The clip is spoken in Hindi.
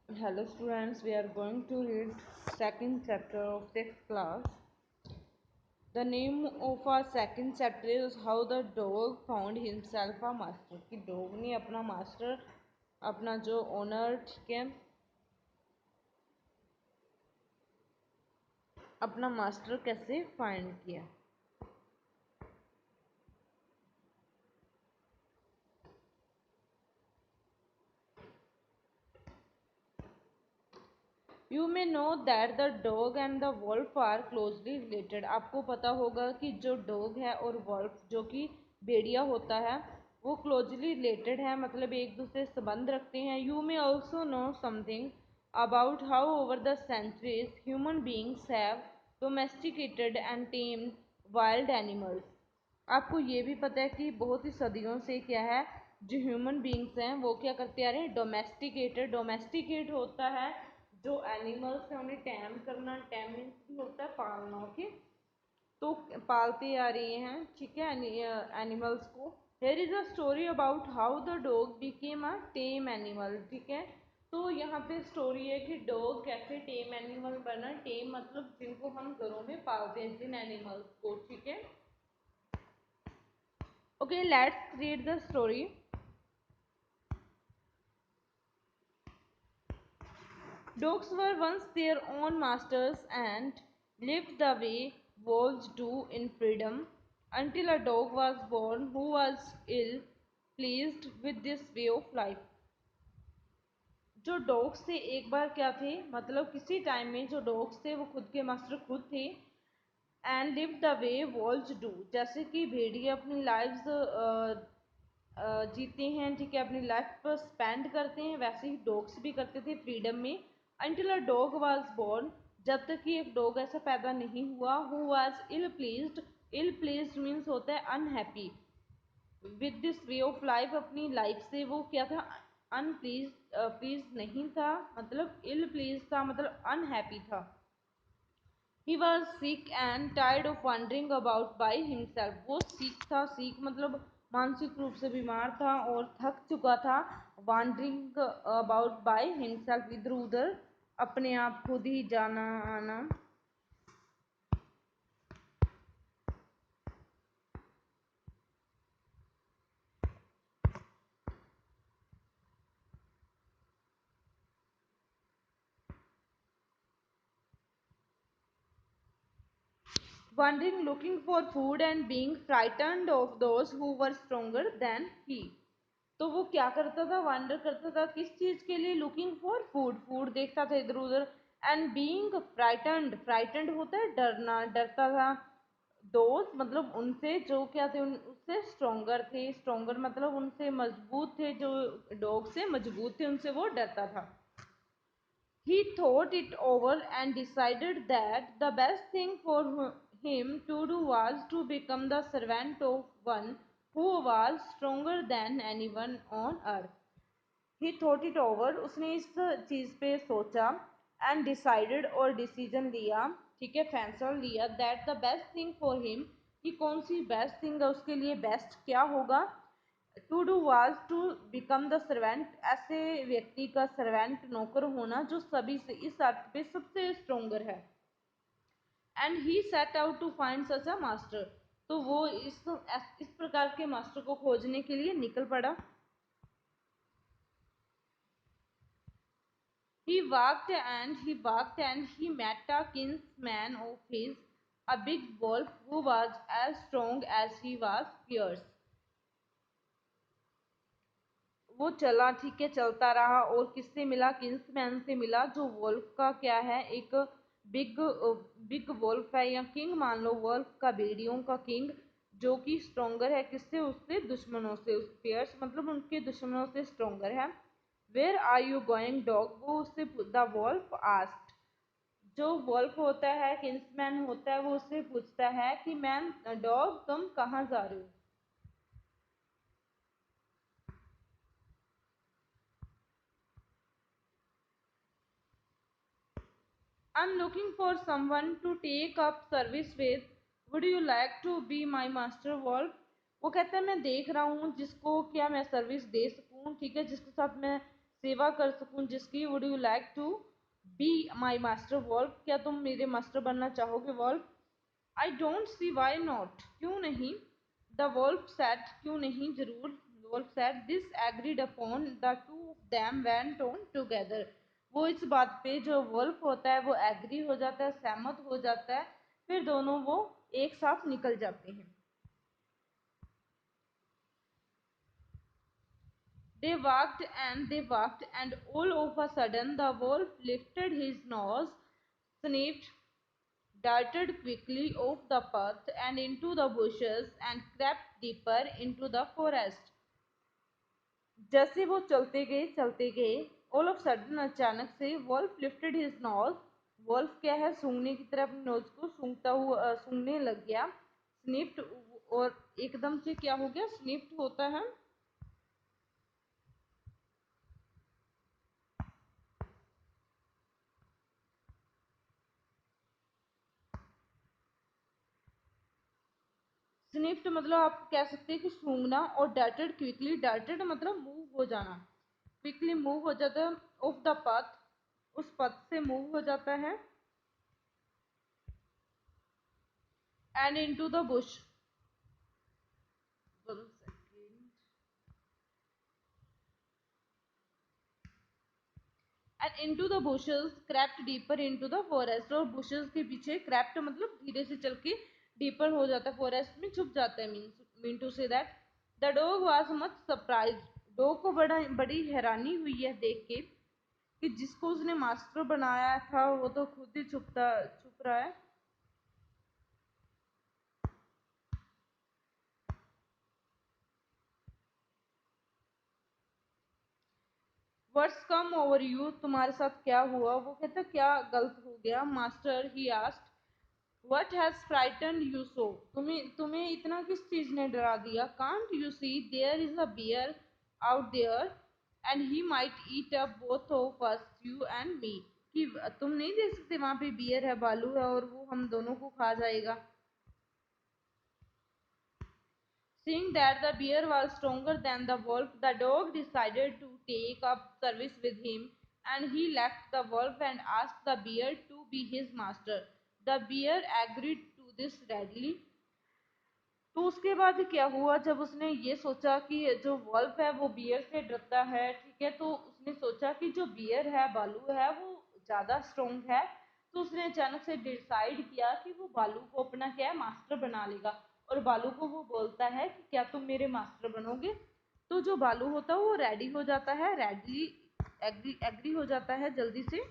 Hello students, we are going to read second chapter of sixth class. The name of our second chapter is how the dog found himself a master. कि डॉग ने अपना मास्टर, अपना जो ओनर, ठीक है, अपना मास्टर कैसे फाइंड किया. You may know that the dog and the wolf are closely related. आपको पता होगा कि जो डॉग है और वॉल्फ जो कि भेड़िया होता है वो क्लोजली रिलेटेड है, मतलब एक दूसरे से संबंध रखते हैं. You may also know something about how over the centuries human beings have domesticated and tamed wild animals. आपको ये भी पता है कि बहुत ही सदियों से क्या है, जो ह्यूमन बींग्स हैं वो क्या करते आ रहे हैं, डोमेस्टिकेटेड. डोमेस्टिकेट होता है जो एनिमल्स हैं उन्हें टैम करना. टैम मीन्स भी होता है पालना. ओके, तो पालते आ रहे हैं, ठीक है, एनिमल्स को. Here is a story about how the dog became a time animal. ठीक है, तो यहाँ पे स्टोरी है कि डॉग कैसे टेम एनिमल बना. टेम मतलब जिनको हम घरों में पालते हैं, जिन एनिमल्स को. ठीक है, okay, let's read the story. Dogs were once their own masters and lived the way wolves do in freedom until a dog was born who was ill pleased with this way of life. जो डॉग्स थे एक बार क्या थे, मतलब किसी टाइम में जो डॉग्स थे वो खुद के मास्टर खुद थे. And live the way valves do, जैसे कि भेड़िए अपनी लाइव्स जीते हैं, ठीक है, अपनी लाइफ पर स्पेंड करते हैं, वैसे ही डॉग्स भी करते थे फ्रीडम में. Until a dog was born, जब तक कि एक डॉग ऐसा पैदा नहीं हुआ. Who was ill pleased. Ill pleased means होता है unhappy with this way of life. अपनी लाइफ से वो क्या था, अनप्लीज प्लीज नहीं था, मतलब इल प्लीज था, मतलब अनहैप्पी था. He was sick and tired of wandering about by himself. वो sick था, sick मतलब मानसिक रूप से बीमार था और थक चुका था. wandering about by himself, इधर उधर अपने आप खुद ही जाना आना. wandering looking for food and being frightened of those who were stronger than he. तो वो क्या करता था, वंडर करता था किस चीज के लिए, लुकिंग फॉर फूड. फूड देखता था इधर उधर. एंड बीइंग फ्राइटेंड, फ्राइटेंड होता है डरना, डरता था. दोस्त मतलब उनसे जो क्या थे, उससे स्ट्रोंगर थे. स्ट्रोंगर मतलब उनसे मजबूत थे, जो डॉग से मजबूत थे उनसे वो डरता था. He thought it over and decided that the best thing for him to do was to become the servant of one who was stronger than anyone on earth. He thought it over, उसने इस चीज़ पे सोचा. And decided और डिसीजन लिया, ठीक है, फैसला लिया. That the best thing for him, कि कौन सी बेस्ट थिंग है उसके लिए, बेस्ट क्या होगा. To do was to become the servant, ऐसे व्यक्ति का सर्वेंट नौकर होना जो सभी से इस अर्थ पे सबसे स्ट्रोंगर है. And he set out to find such a master, तो वो इस प्रकार के मास्टर को खोजने के लिए निकल पड़ा. He met a kinsman of his, a big wolf who was as strong as he was fierce. वो चला, ठीक है, चलता रहा और किससे मिला, किंग्समैन से मिला, जो वोल्फ का क्या है, एक बिग बिग वोल्फ है, या किंग मान लो, वोल्फ का, भेड़ियों का किंग, जो कि स्ट्रोंगर है किससे, उससे दुश्मनों से. उस फेयर्स मतलब उनके दुश्मनों से स्ट्रोंगर है. Where are you going dog, वो उससे द वोल्फ आस्क्ड. जो वोल्फ होता है, किंग्समैन होता है, वो उससे पूछता है कि मैन डॉग तुम कहाँ जा रहे हो. I'm looking for someone to take up service with. Would you like to be my master wolf? वो कहता है मैं देख रहा हूँ जिसको क्या मैं सर्विस दे सकूँ, ठीक है, जिसके साथ मैं सेवा कर सकूं जिसकी। Would you like to be my master wolf, क्या तुम मेरे मास्टर बनना चाहोगे wolf. I don't see why not, क्यों नहीं। द वॉल्फ सेड, क्यों नहीं, जरूर। Wolf said this agreed upon the two of them went on together. वो इस बात पे जो वॉल्फ होता है वो एग्री हो जाता है, सहमत हो जाता है, फिर दोनों वो एक साथ निकल जाते हैं। they walked, and all of a sudden the wolf lifted his nose, sniffed, darted quickly off the path and into the bushes, and crept deeper into the forest. जैसे वो चलते गए, ऑल ऑफ सडन अचानक से, wolf lifted his nose, wolf क्या है, सूंघने की तरह अपने नोज को सूंघता हुआ सूंघने लग गया। स्निफ्ट, और एकदम से क्या हो गया, स्निफ्ट होता है। स्निफ्ट मतलब आप कह सकते हैं कि सूंघना, और डार्टेड क्विकली, डार्टेड मतलब मूव हो जाना, क्विकली मूव हो जाता है, ऑफ द पाथ, उस पथ से मूव हो जाता है, and into the Bush, and into the bushes, crept deeper into the forest, और बुशेस के पीछे, क्रैप्ट मतलब धीरे से चल के डीपर हो जाता है, फॉरेस्ट में छुप जाता है, mean to say that the dog was much surprise. Dog को बड़ी हैरानी हुई है देख के कि जिसको उसने मास्टर बनाया था वो तो खुद ही छुप रहा है। व्हाट्स कम ओवर यू, तुम्हारे साथ क्या हुआ, वो कहता क्या गलत हो गया। Master he asked what has frighten you so, तुम्हें इतना किस चीज ने डरा दिया। Can't you see there is a bear out there and he might eat up both of us, you and me, कि तुम नहीं देख सकते वहां पे बियर है, बालू है, और वो हम दोनों को खा जाएगा। Seeing that the bear was stronger than the wolf, the dog decided to take up service with him, and he left the wolf and asked the bear to be his master. The bear agreed to this readily. तो उसके बाद क्या हुआ, जब उसने ये सोचा कि जो वॉल्फ है वो बियर से डरता है, ठीक है, तो उसने सोचा कि जो बियर है, बालू है, वो ज़्यादा स्ट्रोंग है, तो उसने अचानक से डिसाइड किया कि वो बालू को अपना क्या है, मास्टर बना लेगा। और बालू को वो बोलता है कि क्या तुम मेरे मास्टर बनोगे। तो जो बालू होता है वो रेडी हो जाता है, रेडी एग्री एग्री हो जाता है जल्दी से।